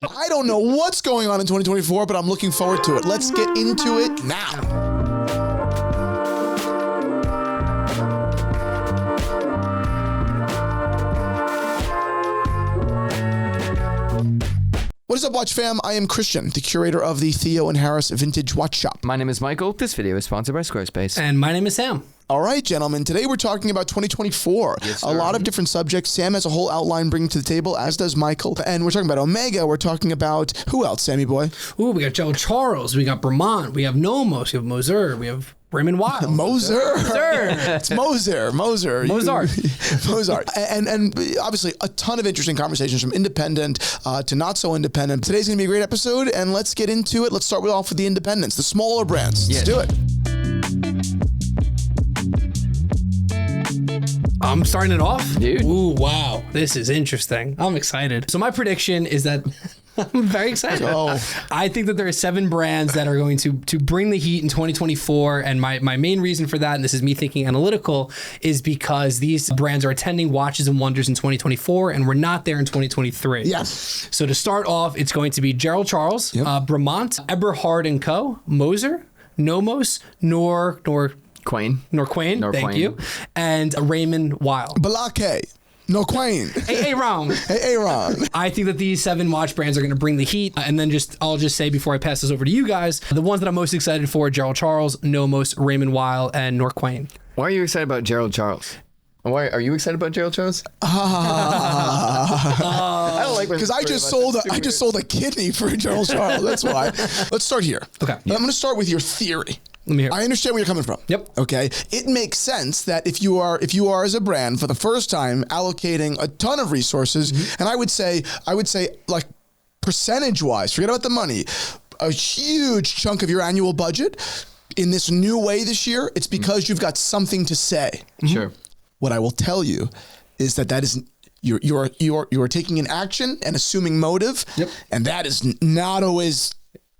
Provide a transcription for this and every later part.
I don't know what's going on in 2024, but I'm looking forward to it. Let's get into it now. What is up, Watch fam? I am Christian, the curator of the Theo and Harris Vintage Watch Shop. My name is Michael. This video is sponsored by Squarespace. And my name is Sam. All right, gentlemen, today we're talking about 2024. Yes, a lot of different subjects. Sam has a whole outline bringing to the table, as does Michael. And we're talking about Omega. We're talking about who else, Sammy boy? Ooh, we got Gerald Charles. We got Bremont. We have Nomos. We have Moser. We have Raymond Weil. Moser. It's Moser. Mozart. Mozart. And obviously a ton of interesting conversations from independent to not so independent. Today's going to be a great episode, and let's get into it. Let's start off with the independents, the smaller brands. Yes. Let's do it. I'm starting it off. Dude. Ooh, wow. This is interesting. I'm excited. So my prediction is that I'm very excited. Go. I think that there are 7 brands that are going to bring the heat in 2024. And my main reason for that, and this is me thinking analytical, is because these brands are attending Watches and Wonders in 2024, and we're not there in 2023. Yes. So to start off, it's going to be Gerald Charles, Bremont, Eberhard & Co., Moser, Nomos, Quain. Norquain, thank you, and Raymond Weil. Balake. Norquain. Hey, wrong. Hey, Ron. I think that these 7 watch brands are going to bring the heat. And then I'll just say before I pass this over to you guys, the ones that I'm most excited for: Gerald Charles, Nomos, Raymond Weil, and Norquain. Why are you excited about Gerald Charles? Why are you excited about Gerald Charles? I don't like because I just sold a kidney for Gerald Charles. That's why. Let's start here. Okay. I'm going to start with your theory. Let me hear. I understand where you're coming from. Yep. Okay. It makes sense that if you are as a brand for the first time allocating a ton of resources, and I would say like percentage-wise, forget about the money, a huge chunk of your annual budget in this new way this year, it's because you've got something to say. Sure. What I will tell you is that is you're taking an action and assuming motive, and that is not always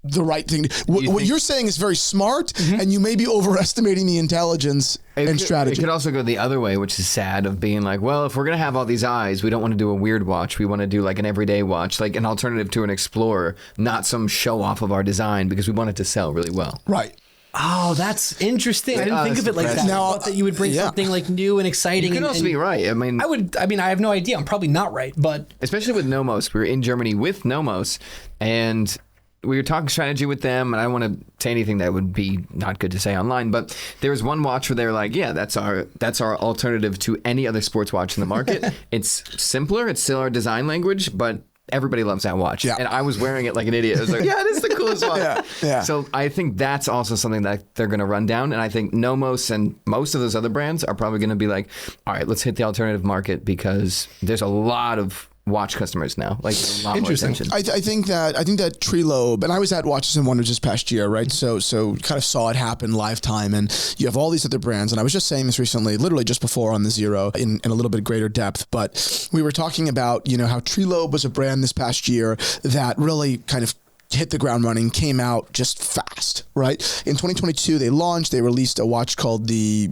the right thing. What you're saying is very smart, and you may be overestimating the intelligence and strategy. It could also go the other way, which is sad, of being like, well, if we're going to have all these eyes, we don't want to do a weird watch. We want to do like an everyday watch, like an alternative to an Explorer, not some show off of our design, because we want it to sell really well. Right. Oh, that's interesting. I didn't think of it like that. Now, I thought that you would bring something like new and exciting. You could also be right. I mean, I have no idea. I'm probably not right, but especially with Nomos, we were in Germany with Nomos, and we were talking strategy with them, and I don't want to say anything that would be not good to say online, but there was one watch where they were like, yeah, that's our alternative to any other sports watch in the market. It's simpler. It's still our design language, but everybody loves that watch. Yeah. And I was wearing it like an idiot. I was like, yeah, this is the coolest watch. Yeah. So I think that's also something that they're going to run down. And I think Nomos and most of those other brands are probably going to be like, all right, let's hit the alternative market, because there's a lot of watch customers now. Like, a lot more attention. I think that Tree Lobe, and I was at Watches and Wonders this past year, right? So kind of saw it happen live time, and you have all these other brands. And I was just saying this recently, literally just before on the Zero, in a little bit greater depth. But we were talking about, how Tree Lobe was a brand this past year that really kind of hit the ground running, came out just fast, right? In 2022, they released a watch called the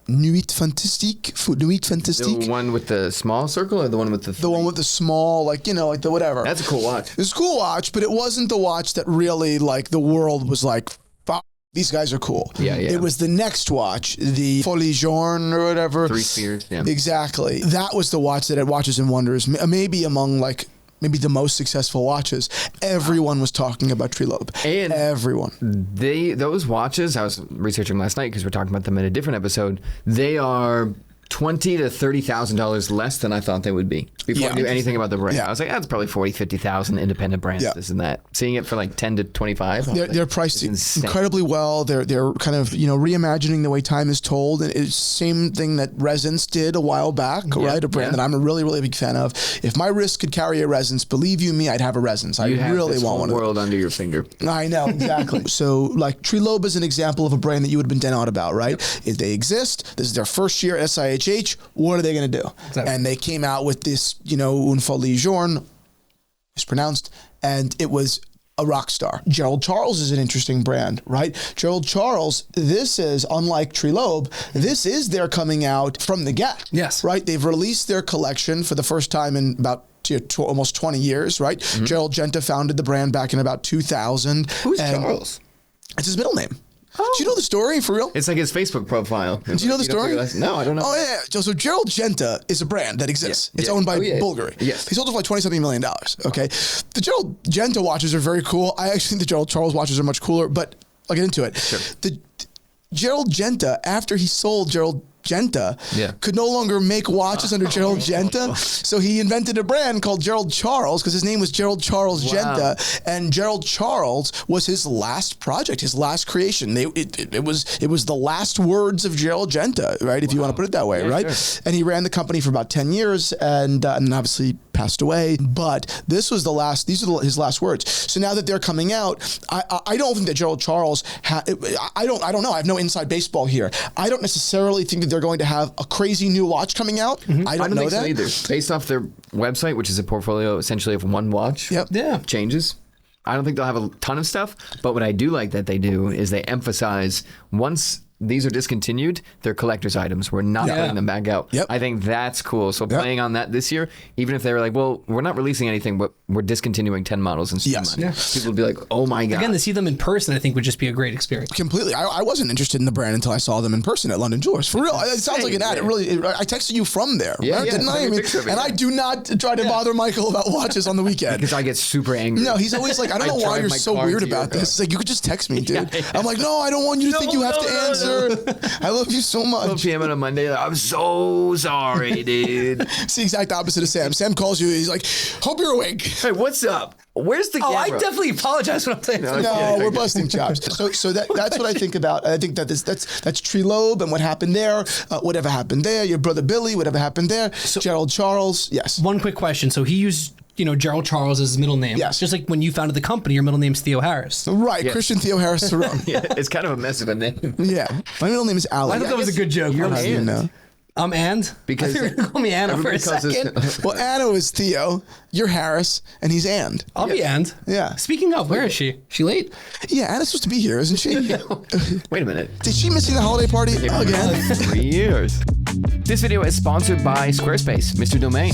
Nuit Fantastique. The one with the small circle, or the one with the one with the small, like the whatever. That's a cool watch. It's a cool watch, but it wasn't the watch that really, like, the world was like, these guys are cool. Yeah. It was the next watch, the Folie Jaune or whatever. 3 Spheres, yeah. Exactly. That was the watch that at Watches and Wonders, maybe among maybe the most successful watches, everyone was talking about Tree Lobe. And everyone. Those watches, I was researching last night because we're talking about them in a different episode, they are $20,000 to $30,000 less than I thought they would be before I knew anything about the brand. I was like, that's probably 40, 50,000 independent brands, this and that. Seeing it for like 10 to 25. They're priced incredibly well. They're kind of, reimagining the way time is told. And it's the same thing that Resonance did a while back, right? A brand that I'm a really, really big fan of. If my wrist could carry a Resonance, believe you me, I'd have a Resonance. I really want one of them. World under your finger. I know, exactly. So like Tree Lobe is an example of a brand that you would have been dead on about, right? If they exist, this is their first year at SIHH, what are they going to do? Exactly. And they came out with this, Une Folie Jaune, it's pronounced, and it was a rock star. Gerald Charles is an interesting brand, right? Gerald Charles, this is, unlike Tree Lobe, this is their coming out from the get. Yes. Right? They've released their collection for the first time in about almost 20 years, right? Gerald Genta founded the brand back in about 2000. Who's Charles? It's his middle name. Do you know the story, for real? It's like his Facebook profile. Do you know the story? No, I don't know. Oh, yeah. So Gerald Genta is a brand that exists. It's owned by Bulgari. Yes. He sold it for like $20-something million. Okay. The Gerald Genta watches are very cool. I actually think the Gerald Charles watches are much cooler, but I'll get into it. Sure. The Gerald Genta, after he sold Gerald Genta, could no longer make watches under Gerald Genta. So he invented a brand called Gerald Charles because his name was Gerald Charles Genta. And Gerald Charles was his last project, his last creation. It was the last words of Gerald Genta, right? If you want to put it that way, right? Sure. And he ran the company for about 10 years and obviously passed away. But this was these are his last words. So now that they're coming out, I don't think that Gerald Charles, I don't know. I have no inside baseball here. I don't necessarily think that they're going to have a crazy new watch coming out. I don't know think that. so either. Based off their website, which is a portfolio essentially of one watch, changes. I don't think they'll have a ton of stuff, but what I do like that they do is they emphasize once these are discontinued, they're collector's items. We're not putting them back out. I think that's cool. So playing on that this year, even if they were like, well, we're not releasing anything, but we're discontinuing 10 models and people would be like, oh my God. Again, to see them in person, I think would just be a great experience. Completely. I wasn't interested in the brand until I saw them in person at London Jewelers. For real. It sounds like an ad. I texted you from there. Right? Didn't I? And I do not try to bother Michael about watches on the weekend. Because I get super angry. No, he's always like, I don't know why you're so weird about this. It's like, you could just text me, dude. I'm like, no, I don't want you to think you have to answer. I love you so much. 12 p.m. on a Monday. Like, I'm so sorry, dude. It's the exact opposite of Sam. Sam calls you. He's like, hope you're awake. Hey, what's up? Where's the camera? I definitely apologize when I'm saying that. No, we're busting chops. So that's what I think about. I think that that's Tree Loeb and what happened there. Whatever happened there. Your brother Billy. Whatever happened there. So, Gerald Charles. Yes. One quick question. So he used Gerald Charles as his middle name. Yes. Just like when you founded the company, your middle name's Theo Harris. Right. Yes. Christian Theo Harris Theron. It's kind of a mess of a name. Yeah. My middle name is Alan. I thought that was a good joke. How do you know? I'm And. Because I think you're call me Anna for a second. Well, Anna is Theo, you're Harris, and he's And. I'll be And. Yeah. Speaking of, where is she? She late? Yeah, Anna's supposed to be here, isn't she? Wait a minute. Did she missing the holiday party again? 3 years. This video is sponsored by Squarespace, Mr. Domain.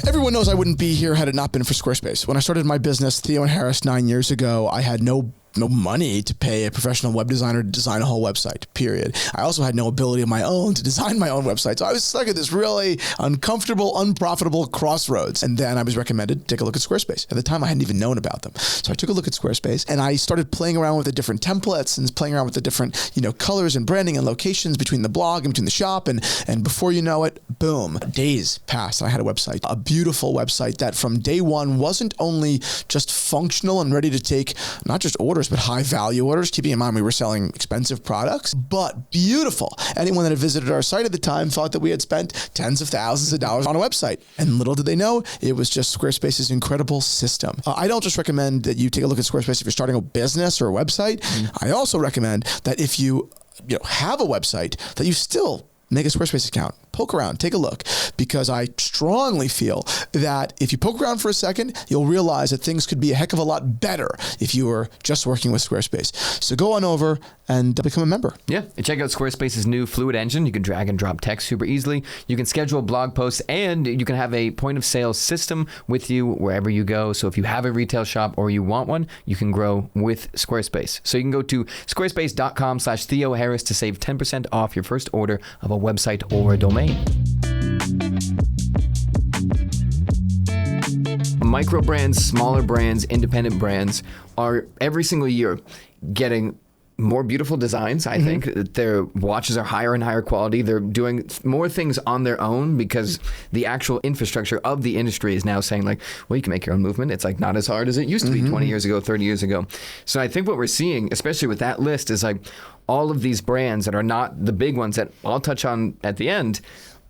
Everyone knows I wouldn't be here had it not been for Squarespace. When I started my business, Theo and Harris, 9 years ago, I had no money to pay a professional web designer to design a whole website, period. I also had no ability of my own to design my own website. So I was stuck at this really uncomfortable, unprofitable crossroads. And then I was recommended to take a look at Squarespace. At the time, I hadn't even known about them. So I took a look at Squarespace and I started playing around with the different templates and playing around with the different, colors and branding and locations between the blog and between the shop. And before you know it, boom, days passed. And I had a website, a beautiful website that from day one wasn't only just functional and ready to take not just orders, but high value orders, keeping in mind we were selling expensive products, but beautiful. Anyone that had visited our site at the time thought that we had spent tens of thousands of dollars on a website. And little did they know, it was just Squarespace's incredible system. I don't just recommend that you take a look at Squarespace if you're starting a business or a website. I also recommend that if you have a website, that you still make a Squarespace account. Poke around, take a look, because I strongly feel that if you poke around for a second, you'll realize that things could be a heck of a lot better if you were just working with Squarespace. So go on over and become a member. Yeah, and check out Squarespace's new Fluid Engine. You can drag and drop text super easily. You can schedule blog posts, and you can have a point of sale system with you wherever you go. So if you have a retail shop or you want one, you can grow with Squarespace. So you can go to squarespace.com/Theo Harris to save 10% off your first order of a website or a domain. Micro brands, smaller brands, independent brands are every single year getting more beautiful designs. I think their watches are higher and higher quality. They're doing more things on their own because the actual infrastructure of the industry is now saying like, well, you can make your own movement. It's like not as hard as it used to be 20 years ago, 30 years ago. So I think what we're seeing, especially with that list, is like all of these brands that are not the big ones that I'll touch on at the end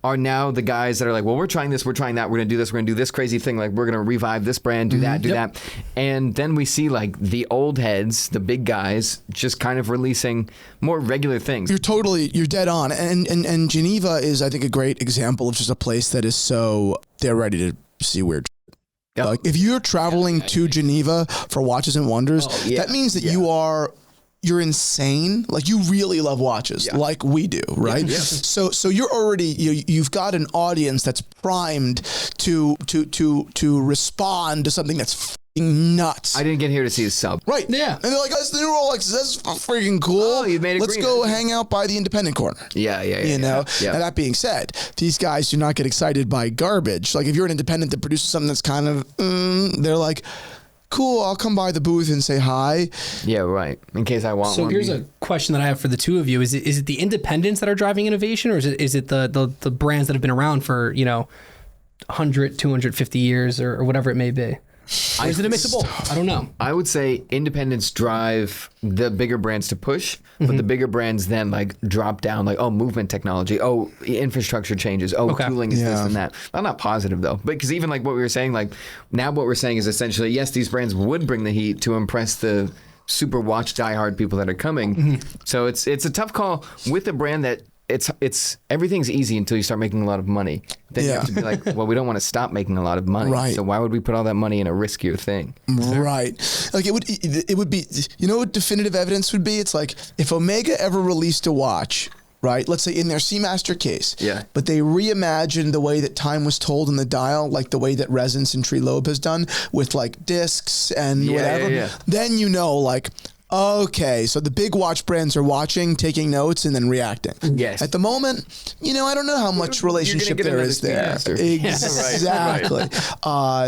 are now the guys that are like, well, we're trying this, we're trying that, we're going to do this, we're going to do this crazy thing, like we're going to revive this brand, do that, do that. And then we see like the old heads, the big guys, just kind of releasing more regular things. You're dead on. And Geneva is, I think, a great example of just a place that is so, they're ready to see weird shit. Like if you're traveling to Geneva for Watches and Wonders, that means that you are you're insane. Like you really love watches, like we do, right? Yeah. So you're already you've got an audience that's primed to respond to something that's nuts. I didn't get here to see his sub. Right. Yeah. And they're like, that's the new Rolex. That's freaking cool. Oh, you made it Let's green. go hang out by the independent corner. Yeah. You know? Yeah. Now, that being said, these guys do not get excited by garbage. Like if you're an independent that produces something that's kind of, they're like, cool, I'll come by the booth and say hi. Yeah, right. In case I want So one. here's a question that I have for the two of you: Is it the independents that are driving innovation, or is it the brands that have been around for 100, 250 years or whatever it may be? Or is it a mix of both? I don't know. I would say independents drive the bigger brands to push, but the bigger brands then like drop down, like, oh, movement technology, oh, infrastructure changes, oh, tooling is this and that. I'm not positive though, because even like what we were saying, like now what we're saying is essentially, yes, these brands would bring the heat to impress the super watch diehard people that are coming. So it's a tough call with a brand that it's everything's easy until you start making a lot of money. Then you have to be like, well, we don't want to stop making a lot of money. Right. So why would we put all that money in a riskier thing? Right. Like it would be, what definitive evidence would be? It's like if Omega ever released a watch, right? Let's say in their Seamaster case. Yeah. But they reimagined the way that time was told in the dial, like the way that Resonance and Tree Loeb has done with like discs and whatever. Yeah. Then like, okay, so the big watch brands are watching, taking notes, and then reacting. Yes. At the moment, I don't know how much relationship get there another is there. Seamaster. Exactly.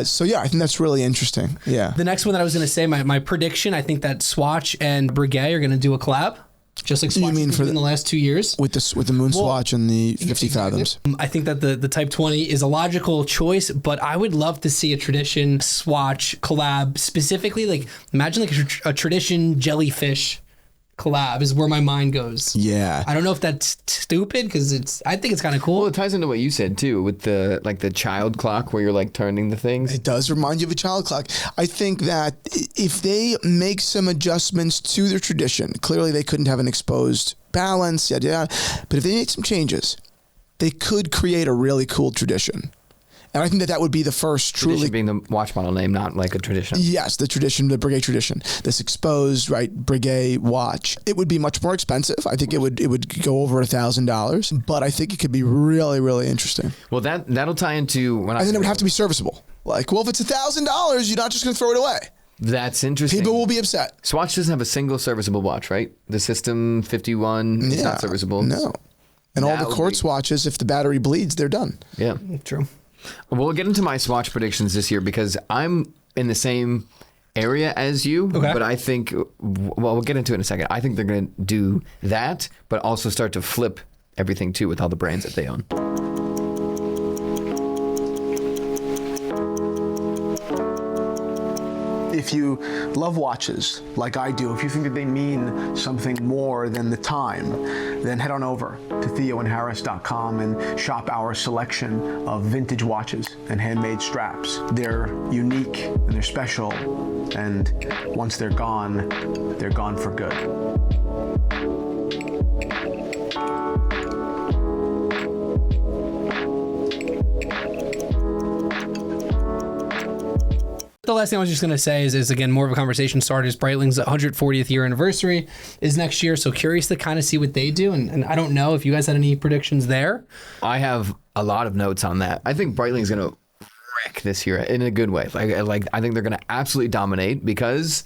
So yeah, I think that's really interesting. Yeah. The next one that I was going to say, my prediction, I think that Swatch and Breguet are going to do a collab, just like Swatch mean did for in the last 2 years. With the Moon Swatch and the 50 Fathoms. I think that the Type 20 is a logical choice, but I would love to see a Tradition Swatch collab, specifically like imagine like a Tradition jellyfish collab is where my mind goes. Yeah. I don't know if that's stupid because I think it's kind of cool. Well, it ties into what you said too, with the child clock where you're like turning the things. It does remind you of a child clock. I think that if they make some adjustments to their Tradition, clearly they couldn't have an exposed balance, yada yada. But if they make some changes, they could create a really cool Tradition. And I think that would be the first Tradition truly being the watch model name, not like a tradition. Yes, the Tradition, the Breguet Tradition, this exposed, right, Breguet watch. It would be much more expensive. I think it would go over $1,000, but I think it could be really, really interesting. Well, that'll tie into when And then it would have to be serviceable. Like, well, if it's $1,000, you're not just going to throw it away. That's interesting. People will be upset. Swatch doesn't have a single serviceable watch, right? The System 51 is not serviceable. No. And all That the would quartz watches, if the battery bleeds, they're done. Yeah. True. We'll get into my Swatch predictions this year because I'm in the same area as you, but I think, well, we'll get into it in a second. I think they're going to do that, but also start to flip everything too with all the brands that they own. If you love watches like I do, if you think that they mean something more than the time, then head on over to theoandharris.com and shop our selection of vintage watches and handmade straps. They're unique and they're special, and once they're gone for good. The last thing I was just going to say is again, more of a conversation started is Breitling's 140th year anniversary is next year. So curious to kind of see what they do. And I don't know if you guys had any predictions there. I have a lot of notes on that. I think Breitling's going to wreck this year in a good way. Like I think they're going to absolutely dominate because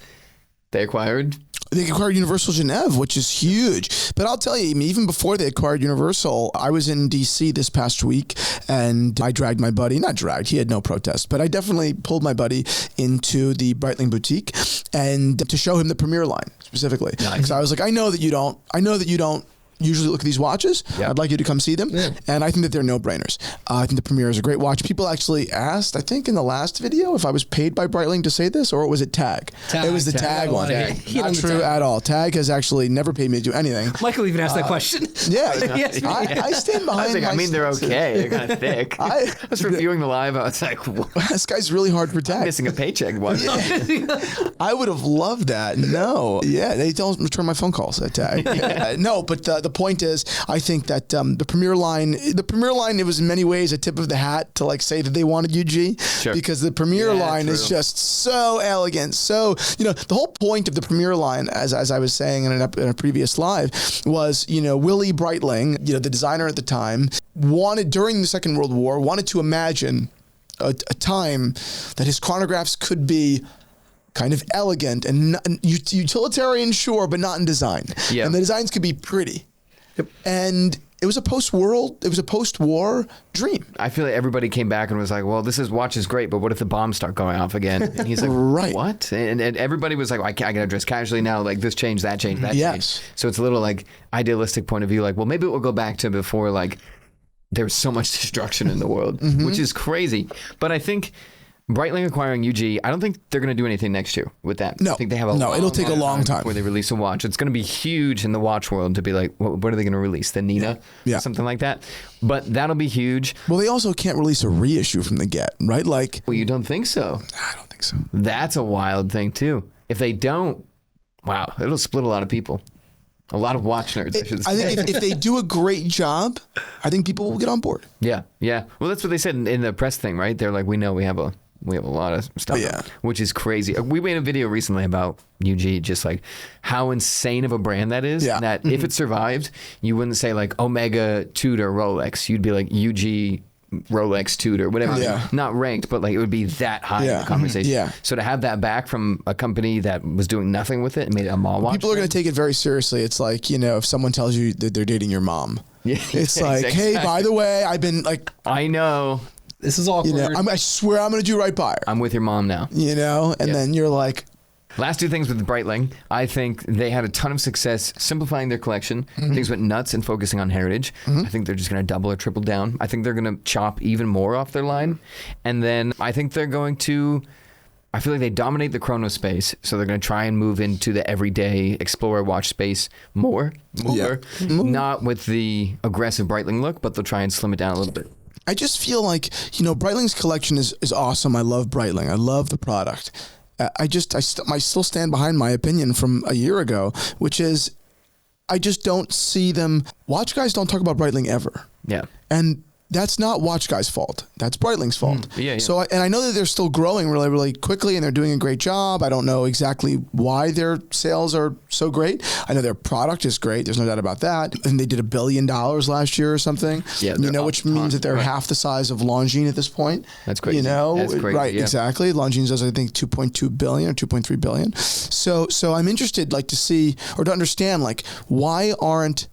they acquired Universal Genève, which is huge. But I'll tell you, even before they acquired Universal, I was in DC this past week and I dragged my buddy, not dragged, he had no protest, but I definitely pulled my buddy into the Breitling boutique and to show him the Premier line specifically. Because I was like, I know that you don't usually look at these watches. Yeah. I'd like you to come see them. Yeah. And I think that they're no-brainers. I think the Premier is a great watch. People actually asked, I think in the last video, if I was paid by Breitling to say this, or was it Tag? It was the Tag one. Not true at all. Tag has actually never paid me to do anything. Michael even asked that question. Yeah. I stand behind they're okay. They're kind of thick. I was reviewing the live. I was like, what? This guy's really hard for Tag. I'm missing a paycheck. I would have loved that. No. Yeah, they don't return my phone calls at Tag. No, but the the point is, I think that the Premier line, it was in many ways a tip of the hat to like say that they wanted UG, because the Premier line is just so elegant. So, the whole point of the Premier line, as I was saying in a previous live, was, Willy Breitling, the designer at the time, wanted, during the Second World War, wanted to imagine a time that his chronographs could be kind of elegant and utilitarian, sure, but not in design. Yeah. And the designs could be pretty. Yep. And it was a post-war dream. I feel like everybody came back and was like, well, this watch is great, but what if the bombs start going off again? And he's like, right. What? And everybody was like, well, I got to dress casually now. Like, this changed, that changed, that changed. So it's a little like idealistic point of view. Like, well, maybe we'll go back to before, like, there was so much destruction in the world, which is crazy. But I think Breitling acquiring UG, I don't think they're going to do anything next year with that. No. I think they have it'll take a long time before they release a watch. It's going to be huge in the watch world to be like, what are they going to release? The Nina? Yeah. Something like that. But that'll be huge. Well, they also can't release a reissue from the get, right? Like, well, you don't think so? I don't think so. That's a wild thing, too. If they don't, wow, it'll split a lot of people. A lot of watch nerds, I should say. I think if they do a great job, I think people will get on board. Yeah. Well, that's what they said in the press thing, right? They're like, we know we have a lot of stuff, which is crazy. We made a video recently about UG, just like how insane of a brand that is. Yeah. That if it survived, you wouldn't say like Omega, Tudor, Rolex. You'd be like UG, Rolex, Tudor, whatever. Yeah. Not ranked, but like it would be that high in the conversation. Yeah. So to have that back from a company that was doing nothing with it and made it a mall watch. People are going to take it very seriously. It's like, if someone tells you that they're dating your mom. Yeah. It's like, hey, by the way, I've been like. I know. This is awkward. I swear I'm going to do right by her. I'm with your mom now. And then you're like. Last two things with Breitling. I think they had a ton of success simplifying their collection. Things went nuts and focusing on heritage. I think they're just going to double or triple down. I think they're going to chop even more off their line. And then I think they're going to. I feel like they dominate the chrono space, so they're going to try and move into the everyday Explorer watch space more. Not with the aggressive Breitling look, but they'll try and slim it down a little bit. I just feel like, Breitling's collection is awesome. I love Breitling. I love the product. I still stand behind my opinion from a year ago, which is I just don't see them. Watch guys don't talk about Breitling ever. Yeah. And that's not Watch Guy's fault. That's Breitling's fault. So, I know that they're still growing really, really quickly and they're doing a great job. I don't know exactly why their sales are so great. I know their product is great. There's no doubt about that. And they did $1 billion last year or something. Yeah, which means that they're half the size of Longines at this point. That's crazy. That's crazy. Right? Yeah. Exactly. Longines does, I think, 2.2 billion or 2.3 billion. So I'm interested, like, to see or to understand, like, why aren't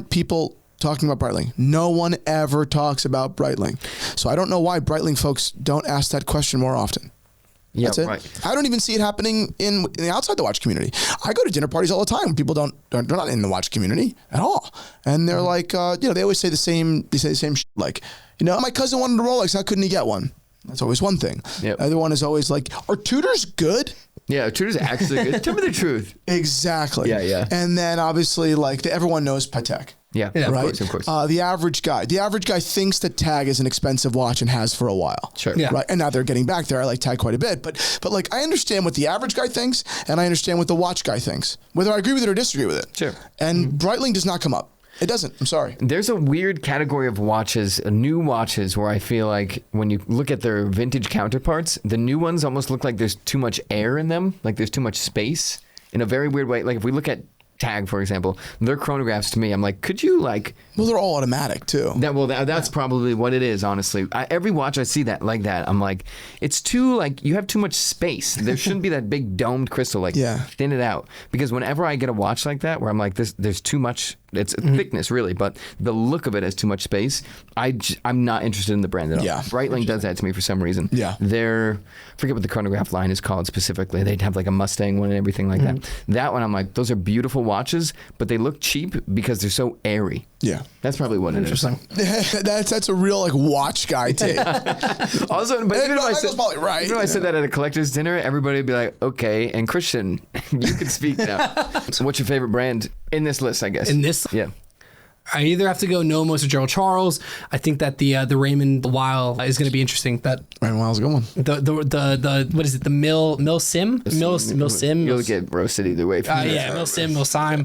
people talking about Breitling? No one ever talks about Breitling. So I don't know why Breitling folks don't ask that question more often. Yeah, that's it. Right. I don't even see it happening in the outside the watch community. I go to dinner parties all the time. People they're not in the watch community at all. And they're like, they always say the same shit. Like, my cousin wanted a Rolex. How couldn't he get one? That's always one thing. Yep. The other one is always like, are Tudors good? Yeah, Tudor's actually good. Tell me the truth. Exactly. Yeah. And then obviously, like, everyone knows Patek. Yeah, right? Of course. The average guy thinks that Tag is an expensive watch and has for a while. Sure. Yeah. Right. And now they're getting back there. I like Tag quite a bit, but like I understand what the average guy thinks, and I understand what the watch guy thinks, whether I agree with it or disagree with it. Sure. And Breitling does not come up. It doesn't. I'm sorry. There's a weird category of watches, new watches, where I feel like when you look at their vintage counterparts, the new ones almost look like there's too much air in them, like there's too much space in a very weird way. Like if we look at Tag, for example, their chronographs to me, I'm like, could you like... Well, they're all automatic too. That's probably what it is, honestly. Every watch I see that like that, I'm like, it's too, like, you have too much space. There shouldn't be that big domed crystal, like, thin it out. Because whenever I get a watch like that, where I'm like, there's too much, it's thickness really, but the look of it has too much space, I'm not interested in the brand at all. Yeah. Breitling does that to me for some reason. Yeah. I forget what the chronograph line is called specifically. They'd have like a Mustang one and everything like that. That one, I'm like, those are beautiful watches, but they look cheap because they're so airy. Yeah. That's probably what it is. That's a real like watch guy take. Also, but even if I said that at a collector's dinner, everybody would be like, okay, and Christian, you can speak now. So what's your favorite brand in this list, I guess? In this? Yeah. I either have to go Nomos or Gerald Charles. I think that the Raymond Weil is going to be interesting. That Raymond Weil's a good one. The what is it? The Mill Sim. You'll get roasted either way. Mill Sim,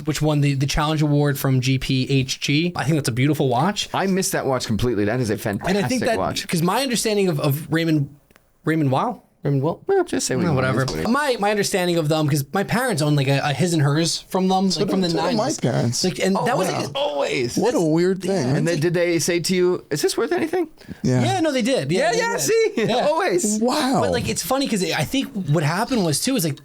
which won the challenge award from GPHG. I think that's a beautiful watch. I missed that watch completely. That is a fantastic and I think that, watch. Because my understanding of Raymond Weil. Well, just say whatever. My understanding of them, because my parents own like a his and hers from them, like from the 90s. My parents. Like, and that was always. What a weird thing. And did they say to you, "Is this worth anything?" Yeah, no, they did. Yeah, they did. see, Yeah. always. Wow. But like, it's funny because I think what happened was too is like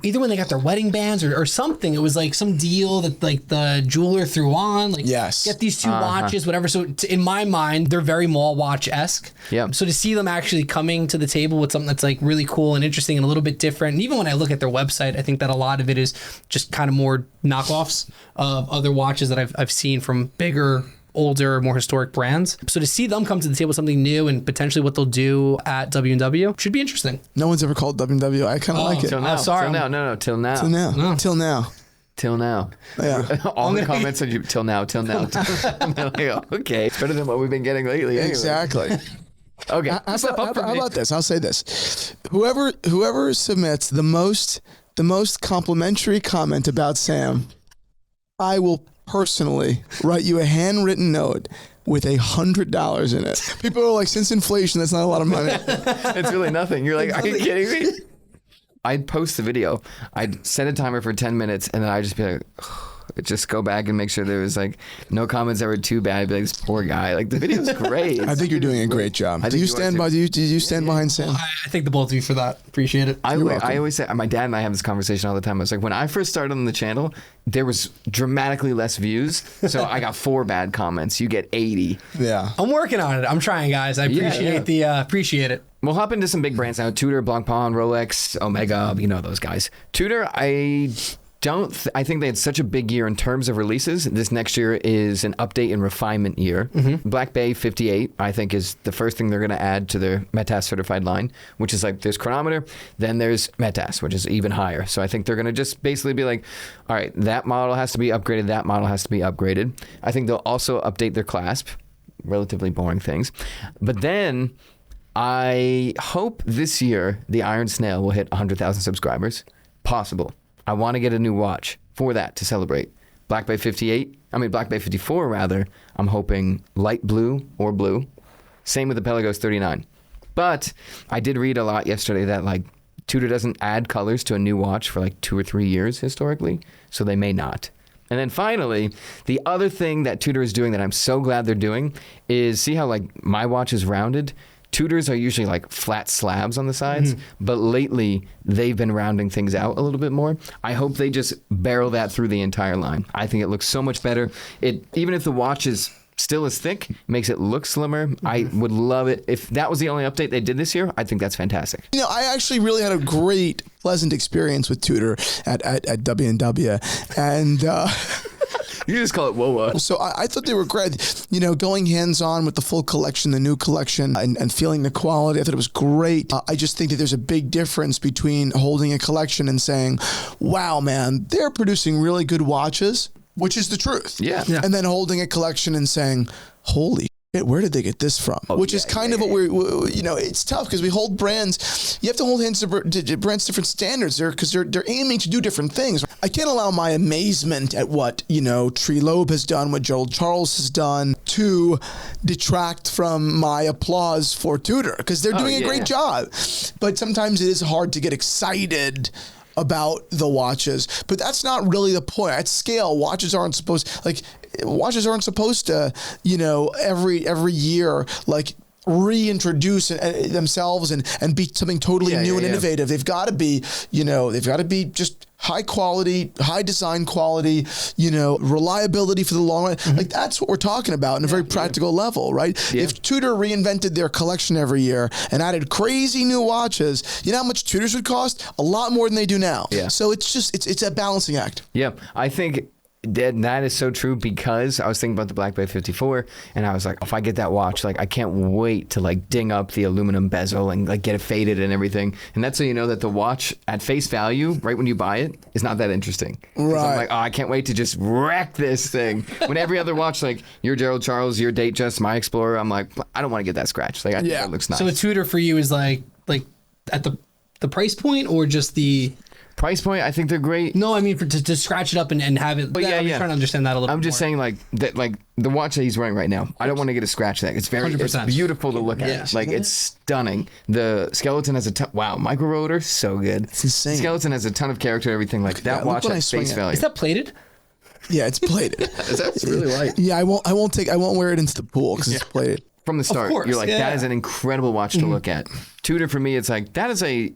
either when they got their wedding bands or something, it was like some deal that like the jeweler threw on, like Yes. get these two watches, whatever. So in my mind, they're very mall watch-esque. Yeah. So to see them actually coming to the table with something that's like really cool and interesting and a little bit different, and even when I look at their website, I think that a lot of it is just kind of more knockoffs of other watches that I've seen from bigger, older, more historic brands. So to see them come to the table with something new and potentially what they'll do at W&W should be interesting. No one's ever called W&W. I kind of like it. Till now. sorry. Till now. No, till now. Till now. No. Till now. Till now. Yeah. All the comments are till now. I'm like, okay, it's better than what we've been getting lately. Anyway. Exactly. Okay. How about this? I'll say this. Whoever submits the most complimentary comment about Sam, I will personally write you a handwritten note with $100 in it. People are like, since inflation, that's not a lot of money. It's really nothing. You're like, are you kidding me? I'd post the video. I'd set a timer for 10 minutes, and then I'd just be like, just go back and make sure there was like no comments ever too bad. I'd be like, this poor guy. Like the video's great. I think you're doing a great job. Do you stand behind Sam? I thank the both of you for that. Appreciate it. I always say, my dad and I have this conversation all the time. I was like, when I first started on the channel, there was dramatically less views. So I got 4 bad comments. You get 80. Yeah. I'm working on it. I'm trying, guys. I appreciate it. We'll hop into some big brands now. Tudor, Blancpain, Rolex, Omega, you know those guys. Tudor, I think they had such a big year in terms of releases. This next year is an update and refinement year. Mm-hmm. Black Bay 58, I think, is the first thing they're going to add to their METAS certified line, which is like there's chronometer, then there's METAS, which is even higher. So I think they're going to just basically be like, all right, that model has to be upgraded, that model has to be upgraded. I think they'll also update their clasp, relatively boring things. But then I hope this year the Iron Snail will hit 100,000 subscribers. Possible. I want to get a new watch for that to celebrate. Black Bay 54 rather, I'm hoping light blue or blue. Same with the Pelagos 39. But I did read a lot yesterday that like Tudor doesn't add colors to a new watch for like 2 or 3 years historically, so they may not. And then finally, the other thing that Tudor is doing that I'm so glad they're doing is see how like my watch is rounded? Tudors are usually like flat slabs on the sides, but lately they've been rounding things out a little bit more. I hope they just barrel that through the entire line. I think it looks so much better. Even if the watch is still as thick, makes it look slimmer. I would love it. If that was the only update they did this year, I think that's fantastic. You know, I actually really had a great, pleasant experience with Tudor at W&W. And You just call it WOA. so I thought they were great. You know, going hands-on with the full collection, the new collection, and feeling the quality. I thought it was great. I just think that there's a big difference between holding a collection and saying, wow, man, they're producing really good watches, which is the truth. Yeah. And then holding a collection and saying, holy shit, where did they get this from? Which is kind of what we're, you know, it's tough because we hold brands. You have to hold hands to brands different standards there because they're aiming to do different things. I can't allow my amazement at what, you know, Trelobe has done, what Gerald Charles has done to detract from my applause for Tudor because they're doing a great job. But sometimes it is hard to get excited about the watches, but that's not really the point. At scale, watches aren't supposed to, you know, every year like reintroduce themselves and be something totally new and innovative. They've got to be, you know, just high quality, high design quality, you know, reliability for the long run. Like that's what we're talking about in a very practical level, right? If Tudor reinvented their collection every year and added crazy new watches, you know how much Tudors would cost? A lot more than they do now. So it's just, it's a balancing act. Yeah, I think That is so true, because I was thinking about the Black Bay 54 and I was like, if I get that watch, like I can't wait to like ding up the aluminum bezel and like get it faded and everything. And that's so you know that the watch at face value, right when you buy it, is not that interesting. 'Cause Right. I'm like, oh, I can't wait to just wreck this thing. When every other watch, like your Gerald Charles, your Datejust, my Explorer, I'm like, I don't want to get that scratched. Like I think it looks nice. So a Tudor for you is like at the price point, or just the price point, I think they're great. No, I mean to scratch it up and have it. But I'm trying to understand that a little bit I'm just more. saying, like that, like the watch that he's wearing right now, I don't want to get a scratch that. It's very, it's 100%. beautiful to look at. Yeah. Like it's stunning. The skeleton has a ton, wow, micro rotor, so good. It's insane. Skeleton has a ton of character and everything. Like that look watch when I at swing face it. value. Is that plated? Yeah, it's plated. That's really light. Yeah, I won't wear it into the pool because it's plated. From the start, course, you're like, yeah. that is an incredible watch to look at. Tudor for me, it's like that is a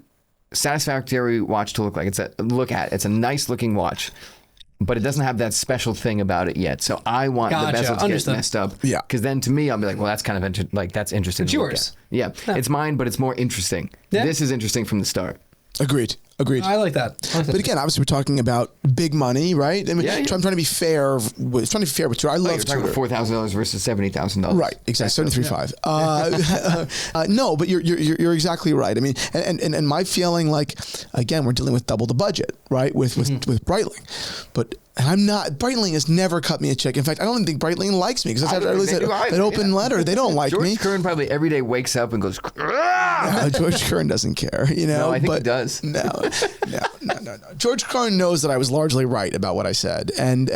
satisfactory watch to look like. It's a nice looking watch, but it doesn't have that special thing about it yet. So I want Gotcha. the bezel to Understood. get messed up. Yeah. Because then to me, I'll be like, well, that's kind of that's interesting. It's to look yours. at. Yeah. It's mine, but it's more interesting. Yeah. This is interesting from the start. Agreed. I like that. But again, obviously, we're talking about big money, right? I mean, Yeah, yeah. I'm trying to be fair. With Tudor. I love You're talking Tudor. about $4,000 versus $70,000. Right, exactly, 73.5. No, but you're exactly right. I mean, and my feeling, like, again, we're dealing with double the budget, right? With Breitling, but I'm not. Breitling has never cut me a check. In fact, I don't even think Breitling likes me, because I released that open letter. They don't like George me. Kern probably every day wakes up and goes, No, George Kern doesn't care, you know. No, I think he but does. No. George Kern knows that I was largely right about what I said, and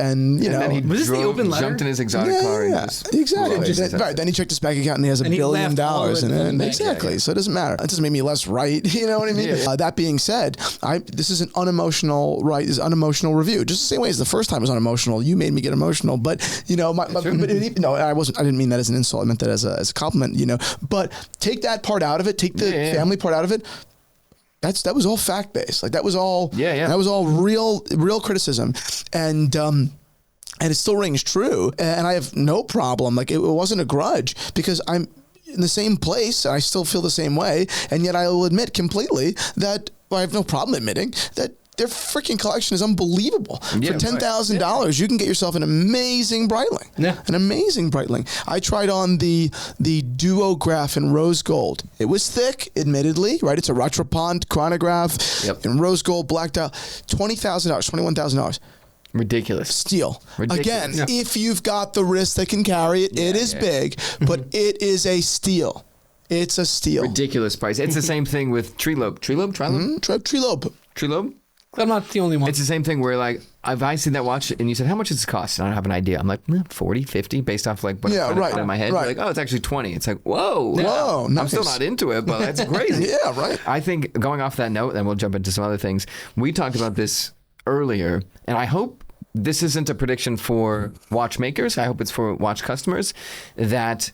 you know. then he Was this the open letter? jumped in his exotic car and just exactly. just- Right. Then he checked his bank account and he has $1 And he billion left all of it in the bank. exactly. So it doesn't matter. It doesn't make me less right. You know what I mean? Yeah. That being said, this is an unemotional, right? This is an unemotional review. Just the same way as the first time was unemotional. You made me get emotional, but you know, no, I wasn't. I didn't mean that as an insult. I meant that as a compliment. You know, but take that part out of it. Take the family part out of it. That was all fact based. Like that was all. That was all real criticism, and it still rings true. And I have no problem. Like it wasn't a grudge, because I'm in the same place and I still feel the same way. And yet I will admit completely that I have no problem admitting that their freaking collection is unbelievable. Yeah, For $10,000, you can get yourself an amazing Breitling. Yeah. An amazing Breitling. I tried on the duograph in rose gold. It was thick, admittedly, right? It's a Rattrapant chronograph in rose gold, black dial. $20,000, $21,000. ridiculous. Steal. Ridiculous. Again, if you've got the wrist that can carry it, it is big, but it is a steal. It's a steal. Ridiculous price. It's the same thing with Treelobe. Treelobe? Treelobe. Treelobe? I'm not the only one. It's the same thing where, like, if I see that watch and you said, how much does it cost? And I don't have an idea. I'm like, 40, 50, based off, like, what I put in my head. Right. You're like, oh, it's actually 20. It's like, whoa. Whoa, I'm still nice. not into it, but that's crazy. Yeah, right. I think going off that note, then we'll jump into some other things. We talked about this earlier, and I hope this isn't a prediction for watchmakers. I hope it's for watch customers, that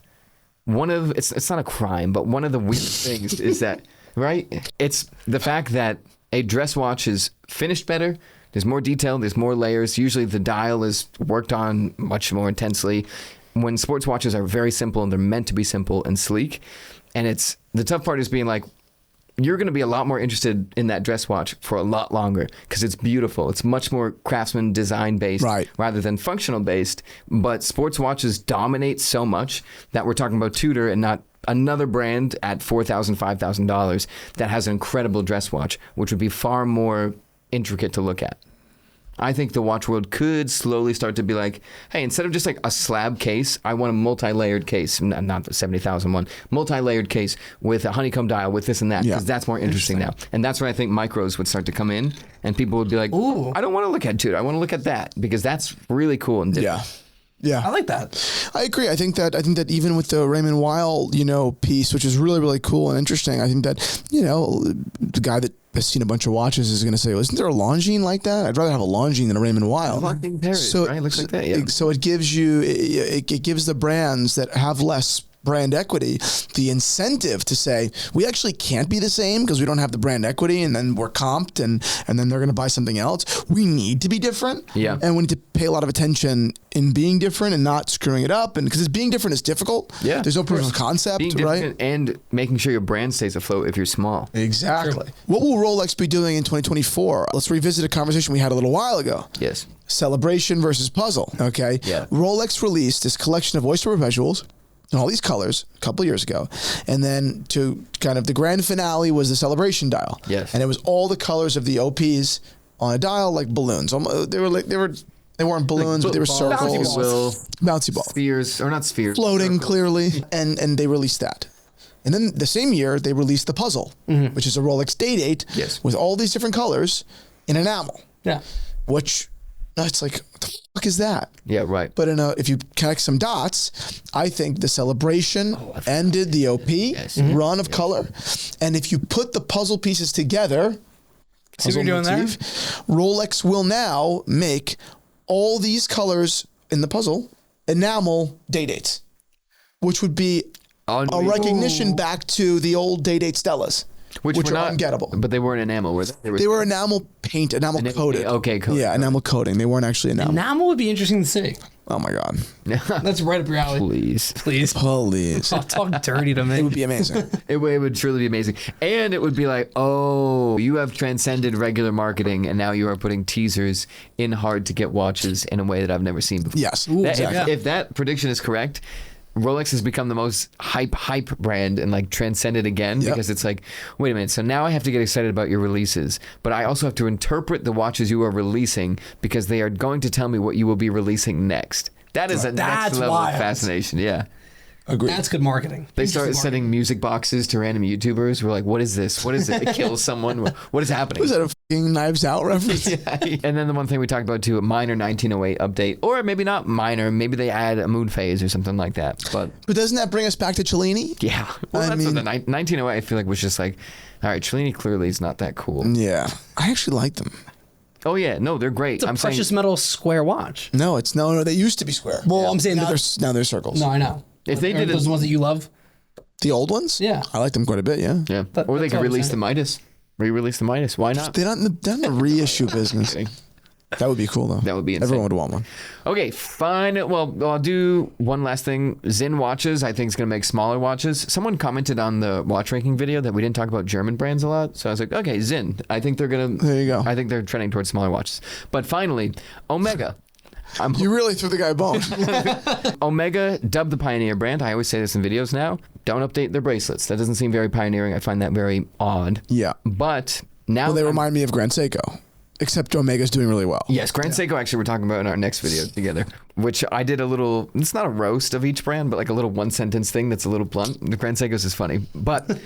it's not a crime, but one of the weird things is that, right? It's the fact that a dress watch is finished better. There's more detail. There's more layers. Usually the dial is worked on much more intensely. When sports watches are very simple and they're meant to be simple and sleek, and it's the tough part is being like, you're going to be a lot more interested in that dress watch for a lot longer because it's beautiful. It's much more craftsman design based rather than functional based. But sports watches dominate so much that we're talking about Tudor and not another brand at $4,000, $5,000 that has an incredible dress watch, which would be far more intricate to look at. I think the watch world could slowly start to be like, hey, instead of just like a slab case, I want a multi-layered case, not the 70,000 one, multi-layered case with a honeycomb dial with this and that, because that's more interesting now. And that's where I think micros would start to come in, and people would be like, ooh, I don't want to look at Tudor, I want to look at that, because that's really cool and different. Yeah. I like that. I agree. I think that even with the Raymond Weil, piece, which is really, really cool and interesting, I think that, the guy that has seen a bunch of watches is going to say, well, isn't there a Longines like that? I'd rather have a Longines than a Raymond Weil. Right? Looks like that, yeah. So it gives you, it gives the brands that have less brand equity, the incentive to say we actually can't be the same because we don't have the brand equity, and then we're comped, and then they're going to buy something else. We need to be different, and we need to pay a lot of attention in being different and not screwing it up. And because being different is difficult. Yeah, there's no proof of concept, being right? And making sure your brand stays afloat if you're small. Exactly. True. What will Rolex be doing in 2024? Let's revisit a conversation we had a little while ago. Yes. Celebration versus puzzle. Okay. Yeah. Rolex released this collection of oyster perpetuals in all these colors a couple of years ago, and then to kind of the grand finale was the celebration dial. Yes. And it was all the colors of the OPs on a dial like balloons. They weren't balloons, but they were circles. Bouncy balls. Spheres, or not spheres. Floating, circles. Clearly. And they released that. And then the same year, they released the puzzle, which is a Rolex Day-Date with all these different colors in enamel. Yeah. Which, it's like, what the fuck is that? Yeah, right. But if you connect some dots, I think the celebration ended the OP run of color. And if you put the puzzle pieces together, see what you're doing there? Rolex will now make all these colors in the puzzle enamel Day-Dates, which would be a recognition back to the old Day-Date Stellas, which are ungettable. But they weren't enamel, were they? They were enamel paint, enamel coated. Okay, coated. Yeah, enamel coating. They weren't actually enamel. Enamel would be interesting to see. Oh my God. That's right up your alley. Please. I'll talk dirty to me. It would be amazing. It would truly be amazing. And it would be like, oh, you have transcended regular marketing, and now you are putting teasers in hard-to-get watches in a way that I've never seen before. Yes. Exactly. If that prediction is correct, Rolex has become the most hype brand and like transcended again because it's like, wait a minute, so now I have to get excited about your releases, but I also have to interpret the watches you are releasing because they are going to tell me what you will be releasing next. That is a next level of fascination. Yeah. Agreed. That's good marketing. They started sending music boxes to random YouTubers. We're like, what is this? What is it? It kills someone. What is happening? Was that a fucking Knives Out reference? And then the one thing we talked about too, a minor 1908 update, or maybe not minor, maybe they add a moon phase or something like that. But doesn't that bring us back to Cellini? Yeah. Well, that's what the 1908 I feel like was just like, all right, Cellini clearly is not that cool. Yeah. I actually like them. Oh yeah, no, they're great. It's a precious metal square watch. No, it's no. They used to be square. Well, I'm saying now they're circles. No, I know. If they did those ones that you love, the old ones, yeah, I like them quite a bit. Yeah, yeah. Or they could release the Midas, re-release the Midas. Why not? They're not in the reissue business. That would be cool though. That would be insane. Everyone would want one. Okay, fine. Well, I'll do one last thing. Zinn watches, I think, is going to make smaller watches. Someone commented on the watch ranking video that we didn't talk about German brands a lot. So I was like, okay, Zinn. I think they're going to. There you go. I think they're trending towards smaller watches. But finally, Omega. You really threw the guy a bone. Omega, dubbed the pioneer brand. I always say this in videos now. Don't update their bracelets. That doesn't seem very pioneering. I find that very odd. Yeah. But now they remind me of Grand Seiko. Except Omega's doing really well. Yes, Grand Seiko actually we're talking about in our next video together, which I did a little, it's not a roast of each brand, but like a little one sentence thing that's a little blunt. The Grand Seiko's is funny. But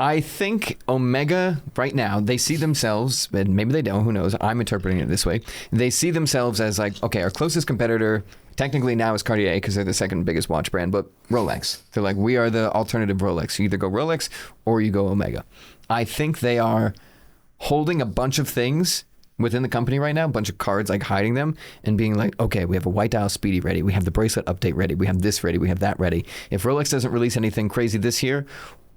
I think Omega right now, they see themselves, and maybe they don't, who knows, I'm interpreting it this way. They see themselves as like, okay, our closest competitor technically now is Cartier because they're the second biggest watch brand, but Rolex. They're like, we are the alternative Rolex. You either go Rolex or you go Omega. I think they are holding a bunch of things within the company right now, a bunch of cards, like hiding them and being like, okay, we have a white dial speedy ready. We have the bracelet update ready. We have this ready. We have that ready. If Rolex doesn't release anything crazy this year,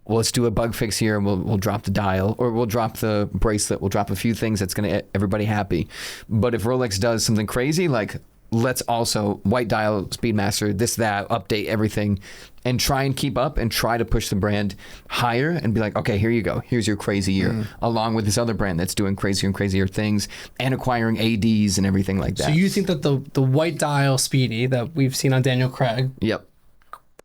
well, let's do a bug fix here and we'll drop the dial, or we'll drop the bracelet. We'll drop a few things that's going to get everybody happy. But if Rolex does something crazy, like let's also white dial, Speedmaster, this, that, update everything and try and keep up and try to push the brand higher and be like, okay, here you go. Here's your crazy year, along with this other brand that's doing crazier and crazier things and acquiring ADs and everything like that. So you think that the white dial Speedy that we've seen on Daniel Craig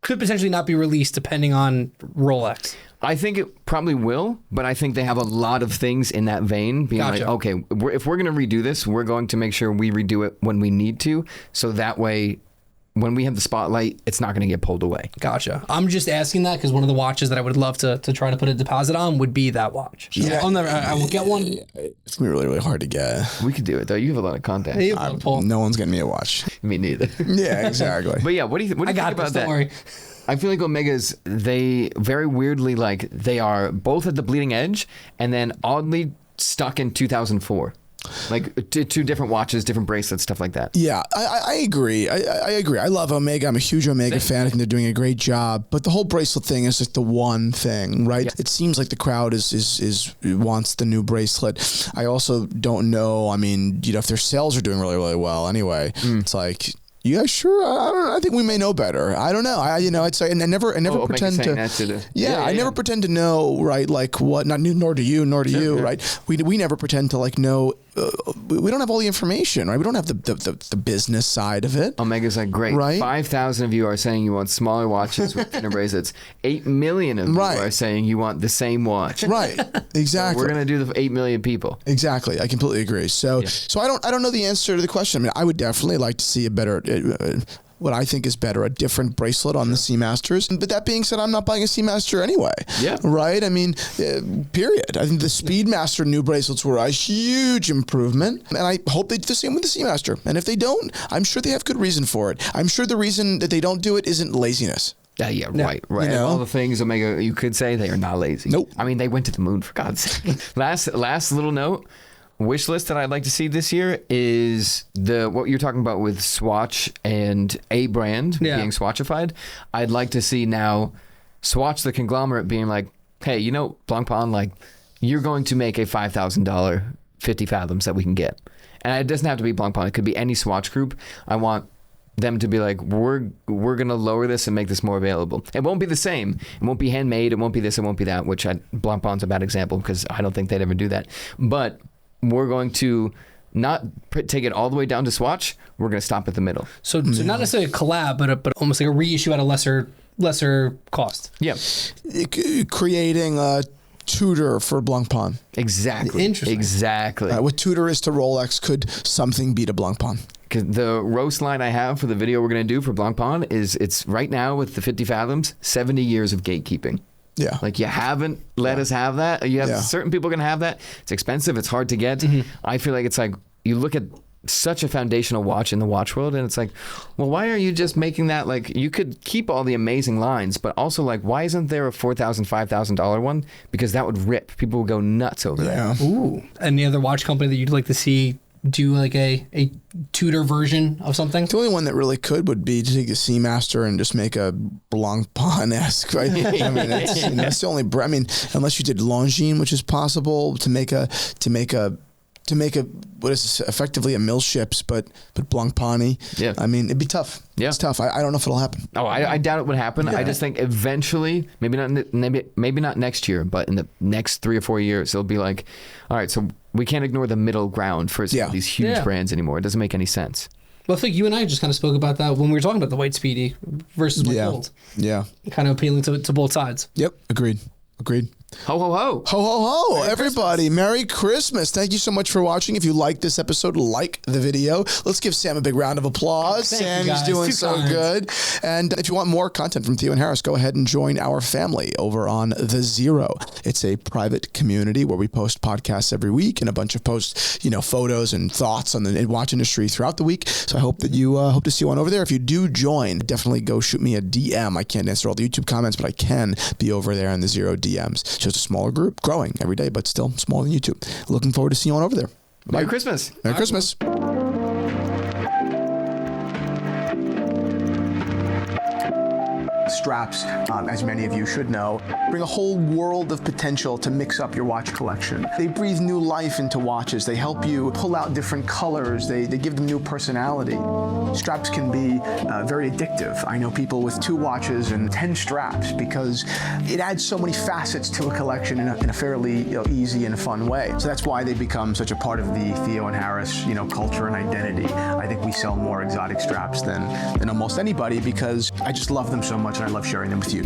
could potentially not be released depending on Rolex? I think it probably will, but I think they have a lot of things in that vein being like, okay, if we're going to redo this, we're going to make sure we redo it when we need to. So that way, when we have the spotlight, it's not going to get pulled away. Gotcha. I'm just asking that because one of the watches that I would love to try to put a deposit on would be that watch. Yeah. I will get one. It's going to be really, really hard to get. We could do it, though. You have a lot of contact. No one's getting me a watch. Me neither. Yeah, exactly. But yeah, what do you think about that? Don't worry. I feel like Omegas, they very weirdly, like, they are both at the bleeding edge and then oddly stuck in 2004. Like two different watches, different bracelets, stuff like that. Yeah, I agree. I agree. I love Omega. I'm a huge Omega fan. I think they're doing a great job. But the whole bracelet thing is like the one thing, right? Yeah. It seems like the crowd is wants the new bracelet. I also don't know. I mean, if their sales are doing really, really well anyway, it's like, you guys sure? I don't know. I think we may know better. I don't know. I'd say, and I never pretend to. I never pretend to know, right? Like what? Nor do you, right? We never pretend to like know. We don't have all the information, right? We don't have the business side of it. Omega's like, great. Right? 5,000 of you are saying you want smaller watches with thinner bracelets. 8 million of you are saying you want the same watch. Right. Exactly. So we're gonna do the 8 million people. Exactly. I completely agree. So I don't know the answer to the question. I mean, I would definitely like to see a better. What I think is better, a different bracelet on the Seamasters. But that being said, I'm not buying a Seamaster anyway. Yeah. Right? I mean, period. I think the Speedmaster new bracelets were a huge improvement. And I hope they do the same with the Seamaster. And if they don't, I'm sure they have good reason for it. I'm sure the reason that they don't do it isn't laziness. Yeah, right. All the things Omega, you could say they are not lazy. Nope. I mean, they went to the moon, for God's sake. Last little note. Wish list that I'd like to see this year is what you're talking about with Swatch and a brand being Swatchified. I'd like to see now Swatch, the conglomerate, being like, hey, Blancpain, like, you're going to make a $5,000 50 fathoms that we can get. And it doesn't have to be Blancpain. It could be any Swatch group. I want them to be like, we're going to lower this and make this more available. It won't be the same. It won't be handmade. It won't be this. It won't be that, which Blancpain's a bad example because I don't think they'd ever do that. But we're going to not take it all the way down to Swatch. We're going to stop at the middle. So not necessarily a collab, but almost like a reissue at a lesser cost. Yeah. Creating a Tudor for Blancpain. Exactly. Interesting. Exactly. What Tudor is to Rolex, could something beat a Blancpain? Because the roast line I have for the video we're going to do for Blancpain is it's right now with the 50 fathoms, 70 years of gatekeeping. Yeah. Like, you haven't let us have that. You have certain people going to have that. It's expensive. It's hard to get. I feel like it's like you look at such a foundational watch in the watch world and it's like, well, why are you just making that? Like, you could keep all the amazing lines, but also like, why isn't there a $4,000, $5,000 one? Because that would rip. People would go nuts over that. Ooh. Any other watch company that you'd like to see do like a Tudor version of something? The only one that really could would be to take a Seamaster and just make a Blancpain-esque, right? I mean, that's the only. I mean, unless you did Longines, which is possible to make a what is this, effectively a Millships, but Blancpain-y. Yeah. I mean, it'd be tough. Yeah. It's tough. I don't know if it'll happen. Oh, I doubt it would happen. I just think eventually, maybe not next year, but in the next 3 or 4 years, it'll be like, all right, so we can't ignore the middle ground for some of these huge brands anymore. It doesn't make any sense. Well, I think you and I just kind of spoke about that when we were talking about the white Speedy versus white gold. Yeah. Kind of appealing to both sides. Yep. Agreed. Ho, ho, ho. Ho, ho, ho. Everybody, Merry Christmas. Thank you so much for watching. If you like this episode, like the video. Let's give Sam a big round of applause. Thank you, Sam is doing so good. And if you want more content from Theo and Harris, go ahead and join our family over on The Zero. It's a private community where we post podcasts every week and a bunch of posts, photos and thoughts on the watch industry throughout the week. So I hope that you hope to see one over there. If you do join, definitely go shoot me a DM. I can't answer all the YouTube comments, but I can be over there in The Zero DMs. Just a smaller group, growing every day, but still smaller than YouTube. Looking forward to seeing you on over there. Bye. Merry Christmas. Merry Christmas. Straps, as many of you should know, bring a whole world of potential to mix up your watch collection. They breathe new life into watches. They help you pull out different colors. They give them new personality. Straps can be very addictive. I know people with 2 watches and 10 straps because it adds so many facets to a collection in a fairly easy and fun way. So that's why they become such a part of the Theo and Harris culture and identity. I think we sell more exotic straps than almost anybody because I just love them so much and I love sharing them with you.